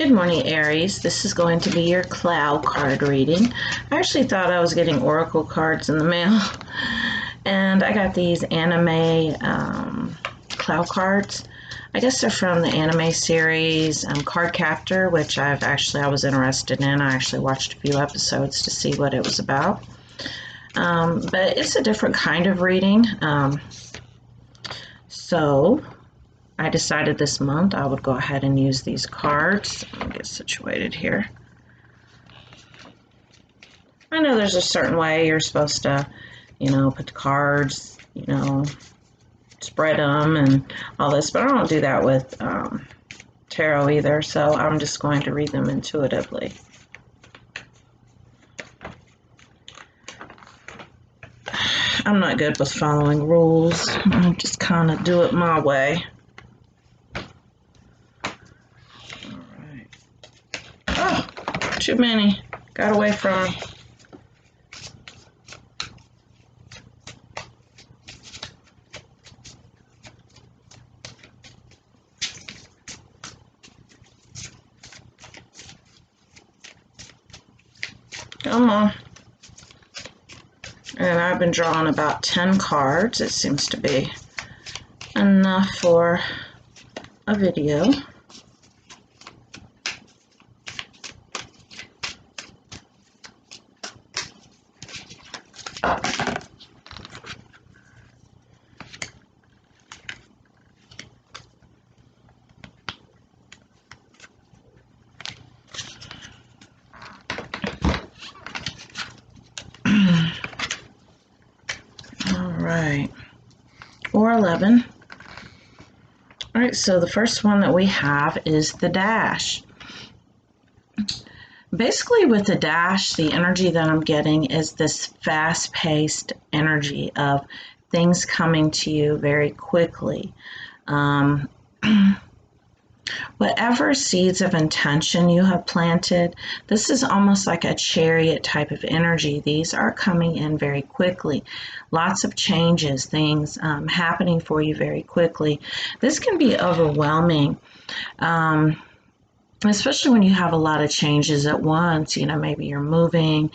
Good morning, Aries. This is going to be your Clow card reading. I actually thought I was getting Oracle cards in the mail, and I got these anime Clow cards. I guess they're from the anime series Card Captor, which I was interested in. I actually watched a few episodes to see what it was about. But it's a different kind of reading. So I decided this month I would go ahead and use these cards. Let me get situated here. I know there's a certain way you're supposed to, put the cards, spread them and all this, but I don't do that with tarot either, so I'm just going to read them intuitively. I'm not good with following rules. I just kind of do it my way. Oh, too many. Got away from me. Come on. And I've been drawing about 10 cards. It seems to be enough for a video. Right, or 11. All right, so the first one that we have is the dash. Basically with the dash, the energy that I'm getting is this fast-paced energy of things coming to you very quickly. Whatever seeds of intention you have planted, this is almost like a chariot type of energy. These are coming in very quickly. Lots of changes, things happening for you very quickly. This can be overwhelming, especially when you have a lot of changes at once. Maybe you're moving,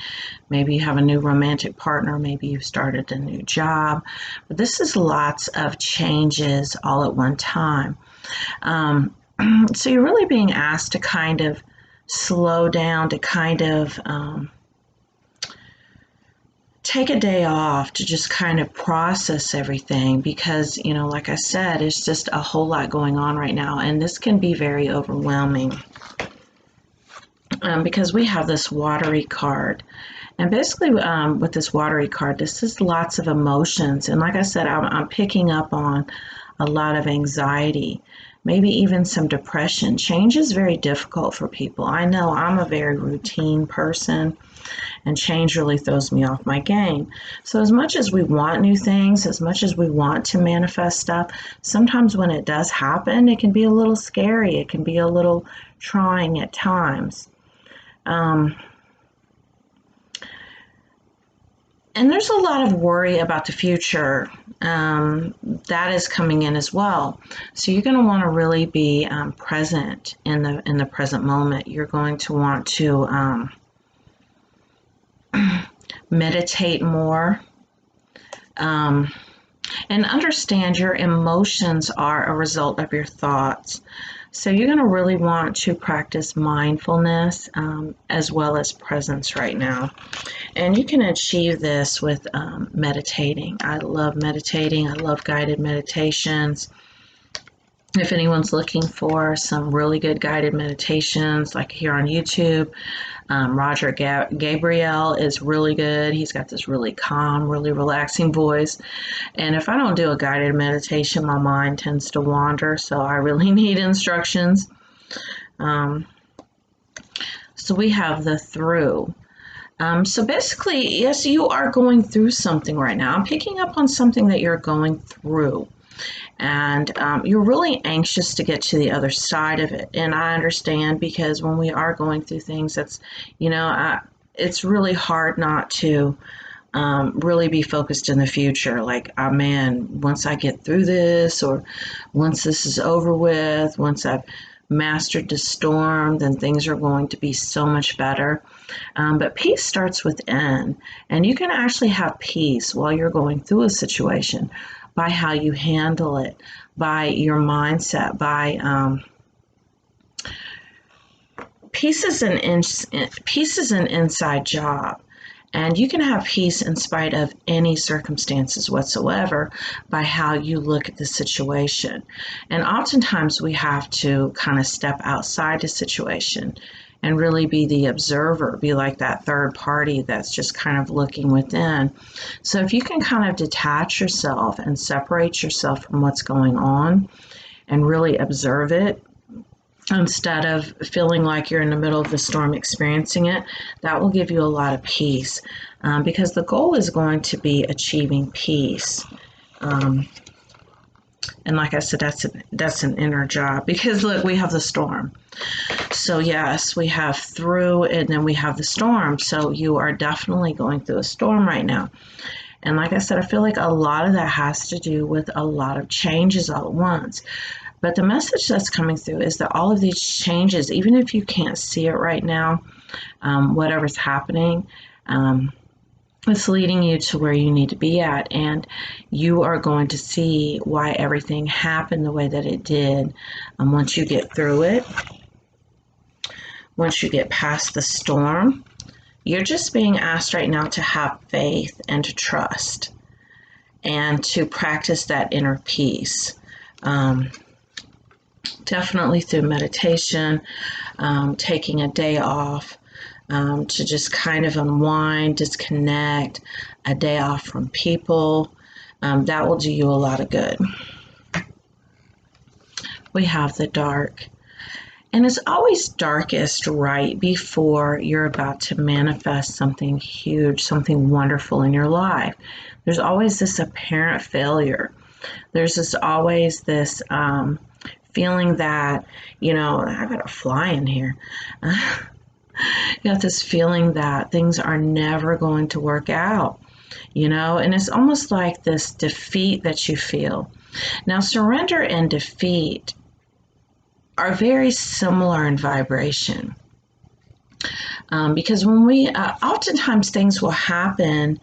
maybe you have a new romantic partner, maybe you've started a new job. But this is lots of changes all at one time. So you're really being asked to kind of slow down, to kind of take a day off, to just kind of process everything because, like I said, it's just a whole lot going on right now, and this can be very overwhelming because we have this watery card. And basically with this watery card, this is lots of emotions. And like I said, I'm picking up on a lot of anxiety, maybe even some depression. Change is very difficult for people. I know I'm a very routine person, and change really throws me off my game. So as much as we want new things, as much as we want to manifest stuff, sometimes when it does happen, it can be a little scary. It can be a little trying at times. And there's a lot of worry about the future that is coming in as well. So you're going to want to really be present in the present moment. You're going to want to meditate more and understand your emotions are a result of your thoughts. So you're going to really want to practice mindfulness as well as presence right now. And you can achieve this with meditating. I love meditating. I love guided meditations. If anyone's looking for some really good guided meditations, like here on YouTube, Roger Gabriel is really good. He's got this really calm, really relaxing voice. And if I don't do a guided meditation, my mind tends to wander, so I really need instructions. So we have the through. So basically, yes, you are going through something right now. I'm picking up on something that you're going through. And you're really anxious to get to the other side of it. And I understand, because when we are going through things, that's, it's really hard not to really be focused in the future. Like, oh man, once I get through this, or once this is over with, once I've mastered the storm, then things are going to be so much better. But peace starts within, and you can actually have peace while you're going through a situation by how you handle it, by your mindset, by peace is an inside job. And you can have peace in spite of any circumstances whatsoever by how you look at the situation. And oftentimes we have to kind of step outside the situation and really be the observer, be like that third party that's just kind of looking within. So if you can kind of detach yourself and separate yourself from what's going on and really observe it, instead of feeling like you're in the middle of the storm experiencing it, that will give you a lot of peace, because the goal is going to be achieving peace. And like I said, that's an inner job, because look, we have the storm. So yes, we have through, and then we have the storm. So you are definitely going through a storm right now. And like I said, I feel like a lot of that has to do with a lot of changes all at once. But the message that's coming through is that all of these changes, even if you can't see it right now, whatever's happening, it's leading you to where you need to be at. And you are going to see why everything happened the way that it did once you get through it. Once you get past the storm, you're just being asked right now to have faith and to trust and to practice that inner peace. Definitely through meditation, taking a day off to just kind of unwind, disconnect, a day off from people. That will do you a lot of good. We have the dark. And it's always darkest right before you're about to manifest something huge, something wonderful in your life. There's always this apparent failure. There's always this feeling that, I got a fly in here. You got this feeling that things are never going to work out, and it's almost like this defeat that you feel. Now, surrender and defeat are very similar in vibration, because when we, oftentimes things will happen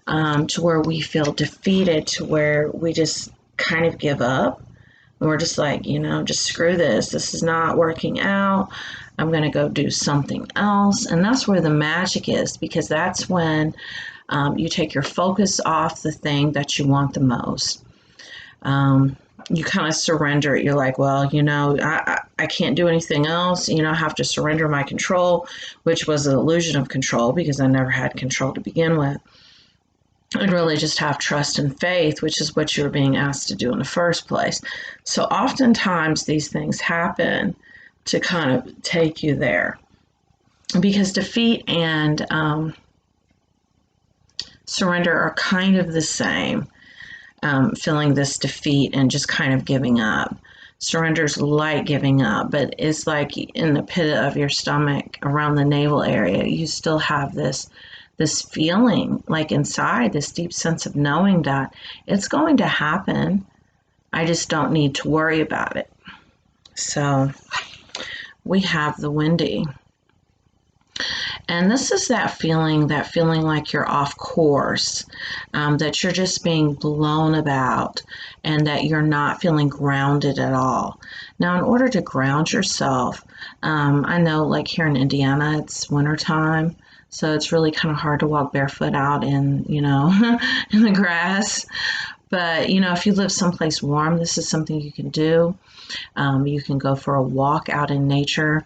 to where we feel defeated, to where we just kind of give up. And we're just like, just screw this. This is not working out. I'm going to go do something else. And that's where the magic is, because that's when you take your focus off the thing that you want the most. You kind of surrender it. You're like, well, I can't do anything else. I have to surrender my control, which was an illusion of control, because I never had control to begin with. And really just have trust and faith, which is what you were being asked to do in the first place. So oftentimes these things happen to kind of take you there, because defeat and surrender are kind of the same. Feeling this defeat and just kind of giving up. Surrender's like giving up, but it's like in the pit of your stomach, around the navel area, you still have this feeling, like inside, this deep sense of knowing that it's going to happen. I just don't need to worry about it. So we have the windy. And this is that feeling like you're off course, that you're just being blown about, and that you're not feeling grounded at all. Now, in order to ground yourself, I know like here in Indiana, it's wintertime, so it's really kind of hard to walk barefoot out in, in the grass. But, if you live someplace warm, this is something you can do. You can go for a walk out in nature.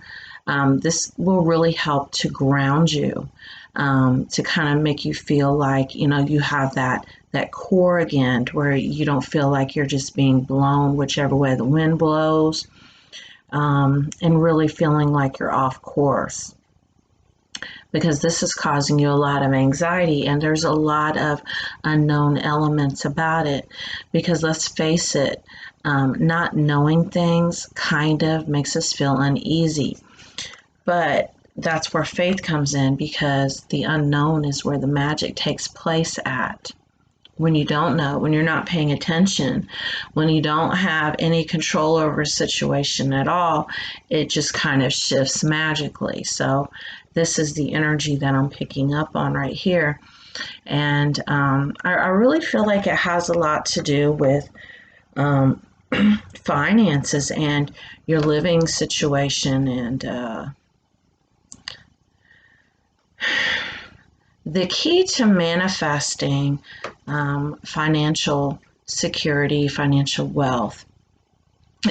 This will really help to ground you, to kind of make you feel like, you have that core again, to where you don't feel like you're just being blown whichever way the wind blows, and really feeling like you're off course. Because this is causing you a lot of anxiety, and there's a lot of unknown elements about it. Because let's face it, not knowing things kind of makes us feel uneasy. But that's where faith comes in, because the unknown is where the magic takes place at. when you don't know, when you're not paying attention, when you don't have any control over a situation at all, it just kind of shifts magically. So this is the energy that I'm picking up on right here. And I really feel like it has a lot to do with um, finances and your living situation. And the key to manifesting financial security, financial wealth,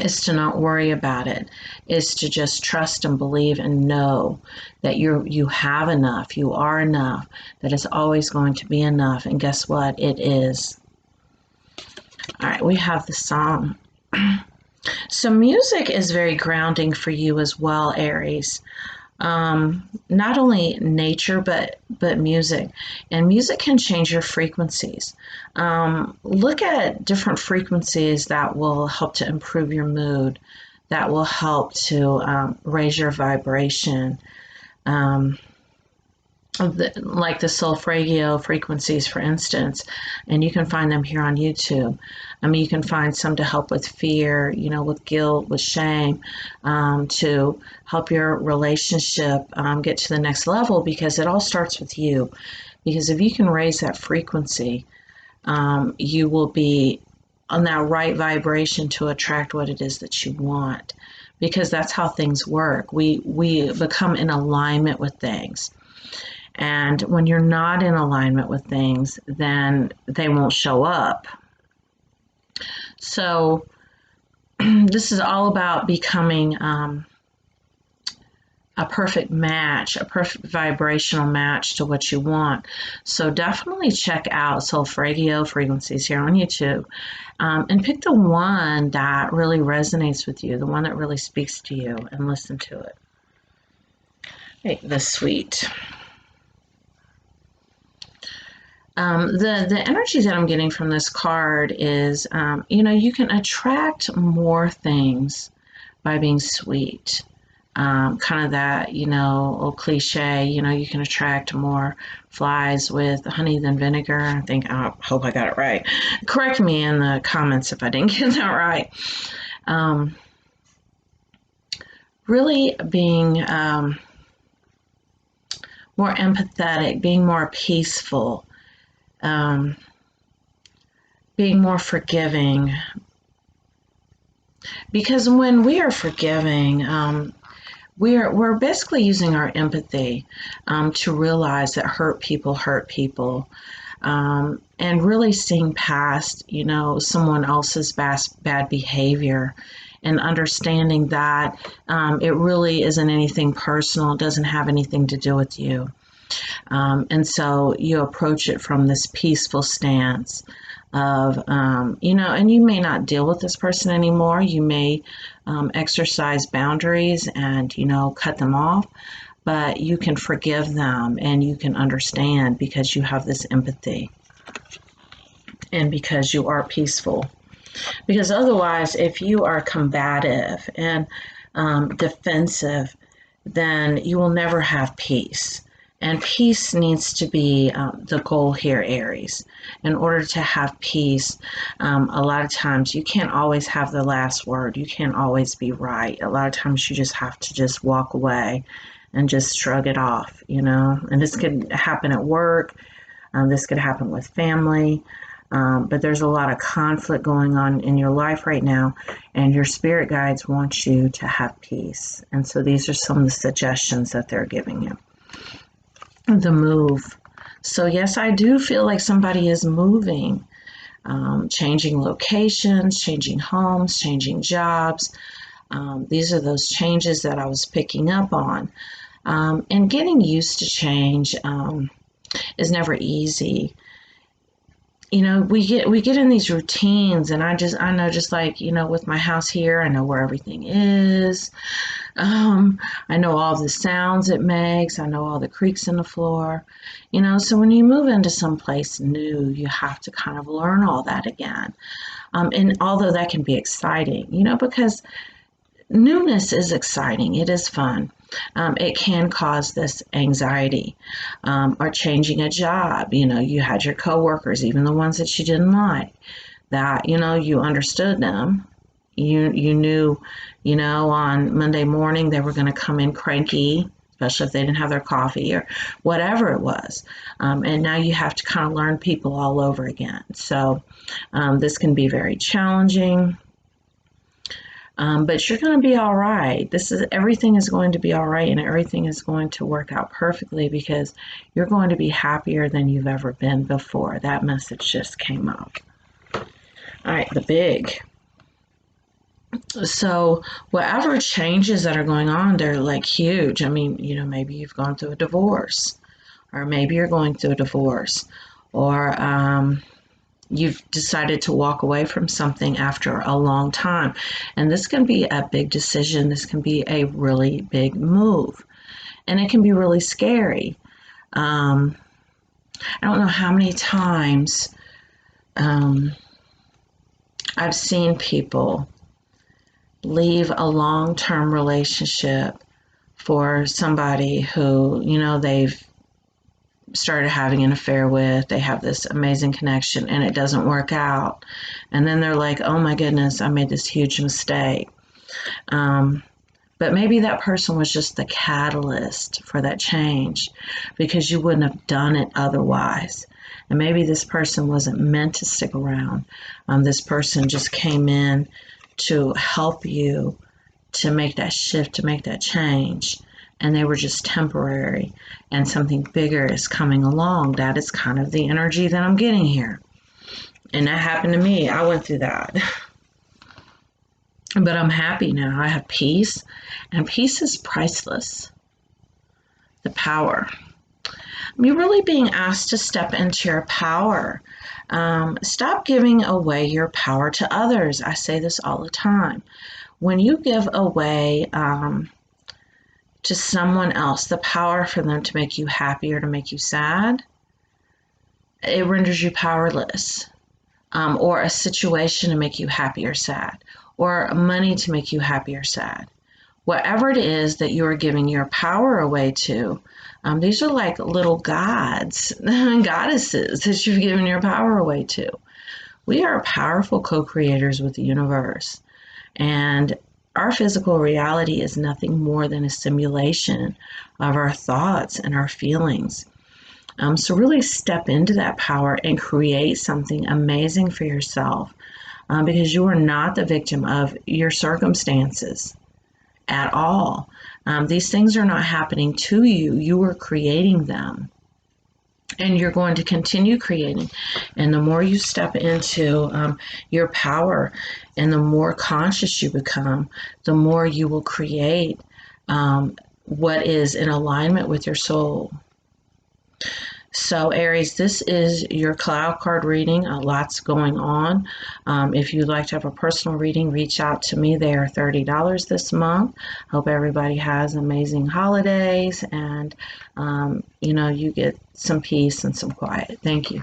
is to not worry about it, is to just trust and believe and know that you have enough, you are enough, that it's always going to be enough. And guess what? It is. All right, we have the song. So music is very grounding for you as well, Aries. Not only nature, but music, and music can change your frequencies. Look at different frequencies that will help to improve your mood, that will help to raise your vibration. Um, like the solfeggio frequencies, for instance, and you can find them here on YouTube. I mean, you can find some to help with fear, with guilt, with shame, to help your relationship get to the next level, because it all starts with you. Because if you can raise that frequency, you will be on that right vibration to attract what it is that you want, because that's how things work. We become in alignment with things. And when you're not in alignment with things, then they won't show up. So this is all about becoming a perfect match, a perfect vibrational match to what you want. So definitely check out solfeggio frequencies here on YouTube, and pick the one that really resonates with you, the one that really speaks to you, and listen to it. Okay, the sweet. The energy that I'm getting from this card is, you can attract more things by being sweet. Kind of that, old cliche, you can attract more flies with honey than vinegar. I hope I got it right. Correct me in the comments if I didn't get that right. Really being more empathetic, being more peaceful, being more forgiving, because when we are forgiving, we're basically using our empathy to realize that hurt people, and really seeing past someone else's bad behavior, and understanding that it really isn't anything personal, it doesn't have anything to do with you. And so you approach it from this peaceful stance of, and you may not deal with this person anymore. You may exercise boundaries and, cut them off, but you can forgive them and you can understand because you have this empathy and because you are peaceful. Because otherwise, if you are combative and defensive, then you will never have peace. And peace needs to be the goal here, Aries. In order to have peace, a lot of times you can't always have the last word. You can't always be right. A lot of times you just have to just walk away and just shrug it off, And this could happen at work. This could happen with family. But there's a lot of conflict going on in your life right now, and your spirit guides want you to have peace. And so these are some of the suggestions that they're giving you. The move. So yes, I do feel like somebody is moving, changing locations, changing homes, changing jobs. These are those changes that I was picking up on. And getting used to change is never easy. We get in these routines, and I know, just like, with my house here, I know where everything is. I know all the sounds it makes. I know all the creaks in the floor. So when you move into some place new, you have to kind of learn all that again. And although that can be exciting, because newness is exciting, it is fun. it can cause this anxiety. Or changing a job. You had your coworkers, even the ones that you didn't like, that you understood them. You knew, on Monday morning they were going to come in cranky, especially if they didn't have their coffee or whatever it was. And now you have to kind of learn people all over again. So this can be very challenging. But you're going to be all right. Everything is going to be all right, and everything is going to work out perfectly because you're going to be happier than you've ever been before. That message just came up. All right, the big. So whatever changes that are going on, they're like huge. I mean, maybe you've gone through a divorce, or maybe you're going through a divorce, or you've decided to walk away from something after a long time. And this can be a big decision. This can be a really big move. And it can be really scary. I don't know how many times I've seen people leave a long-term relationship for somebody who, they've started having an affair with. They have this amazing connection and it doesn't work out. And then they're like, oh my goodness, I made this huge mistake. But maybe that person was just the catalyst for that change because you wouldn't have done it otherwise. And maybe this person wasn't meant to stick around. This person just came in to help you to make that shift, to make that change. And they were just temporary, and something bigger is coming along. That is kind of the energy that I'm getting here. And that happened to me. I went through that. But I'm happy now. I have peace, and peace is priceless. The power. You're really being asked to step into your power. Stop giving away your power to others. I say this all the time. When you give away to someone else the power for them to make you happy or to make you sad, it renders you powerless. Or a situation to make you happy or sad, or money to make you happy or sad. Whatever it is that you are giving your power away to, these are like little gods and goddesses that you've given your power away to. We are powerful co-creators with the universe. And our physical reality is nothing more than a simulation of our thoughts and our feelings. So really step into that power and create something amazing for yourself because you are not the victim of your circumstances at all. These things are not happening to you. You are creating them. And you're going to continue creating. And the more you step into your power and the more conscious you become, the more you will create what is in alignment with your soul. So Aries, this is your Clow card reading. Lots going on. If you'd like to have a personal reading, reach out to me. They are $30 this month. Hope everybody has amazing holidays and, you get some peace and some quiet. Thank you.